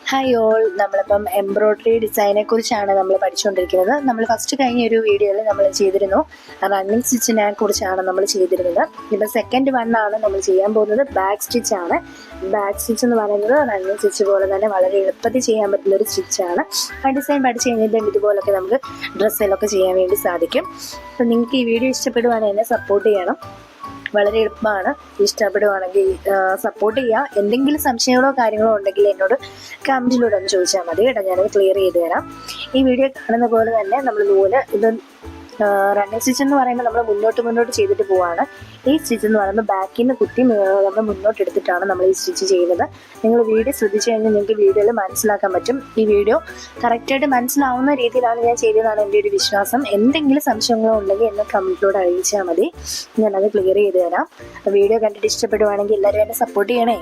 Hi all, നമ്മളിപ്പം embroidery ഡിസൈനെ കുറിച്ചാണ് നമ്മൾ പഠിച്ചുകൊണ്ടിരിക്കുന്നത്. നമ്മൾ ഫസ്റ്റ് കഴിഞ്ഞ ഒരു വീഡിയോയിൽ നമ്മൾ ചെയ്തിരുന്നു റണ്ണിങ് സ്റ്റിച്ചിനെ കുറിച്ചാണ് നമ്മൾ ചെയ്തിരുന്നത്. ഇപ്പം സെക്കൻഡ് വണ്ണാണ് നമ്മൾ ചെയ്യാൻ പോകുന്നത്. ബാക്ക് സ്റ്റിച്ചാണ്. ബാക്ക് സ്റ്റിച്ച് എന്ന് പറയുന്നത് റണ്ണിങ് സ്റ്റിച്ച് പോലെ തന്നെ വളരെ എളുപ്പത്തിൽ ചെയ്യാൻ പറ്റുന്ന ഒരു സ്റ്റിച്ചാണ്. ആ ഡിസൈൻ പഠിച്ചു കഴിഞ്ഞിട്ട് ഇതുപോലൊക്കെ നമുക്ക് ഡ്രസ്സിലൊക്കെ ചെയ്യാൻ വേണ്ടി സാധിക്കും. അപ്പം നിങ്ങൾക്ക് ഈ വീഡിയോ ഇഷ്ടപ്പെടുവാണെങ്കിൽ എന്നെ സപ്പോർട്ട് ചെയ്യണം. വളരെ എളുപ്പമാണ്. ഇഷ്ടപ്പെടുവാണെങ്കിൽ സപ്പോർട്ട് ചെയ്യുക. എന്തെങ്കിലും സംശയങ്ങളോ കാര്യങ്ങളോ ഉണ്ടെങ്കിൽ എന്നോട് കമൻറ്റിലൂടെ ഒന്ന് ചോദിച്ചാൽ മതി കേട്ടോ, ഞാനത് ക്ലിയർ ചെയ്ത് തരാം. ഈ വീഡിയോ കാണുന്ന പോലെ തന്നെ നമ്മൾ നൂല് ഇത് റണ്ണിങ് സ്റ്റിച്ച് എന്ന് പറയുമ്പോൾ നമ്മൾ മുന്നോട്ട് ചെയ്തിട്ട് പോവാണ്. ഈ സ്റ്റിച്ച് എന്ന് പറയുമ്പോൾ ബാക്കിൽ നിന്ന് കുത്തി നമ്മൾ മുന്നോട്ട് എടുത്തിട്ടാണ് നമ്മൾ ഈ സ്റ്റിച്ച് ചെയ്യുന്നത്. നിങ്ങൾ വീഡിയോ ശ്രദ്ധിച്ചു കഴിഞ്ഞാൽ നിങ്ങൾക്ക് വീഡിയോയിൽ മനസ്സിലാക്കാൻ പറ്റും. ഈ വീഡിയോ കറക്റ്റായിട്ട് മനസ്സിലാവുന്ന രീതിയിലാണ് ഞാൻ ചെയ്തതാണ് എൻ്റെ ഒരു വിശ്വാസം. എന്തെങ്കിലും സംശയങ്ങളോ ഉണ്ടെങ്കിൽ എന്നെ കമൻറ്റിലൂടെ അറിയിച്ചാൽ മതി, ഞാനത് ക്ലിയർ ചെയ്ത് തരാം. വീഡിയോ കണ്ടിട്ട് ഇഷ്ടപ്പെടുവാണെങ്കിൽ എല്ലാവരും എന്നെ സപ്പോർട്ട് ചെയ്യണേ.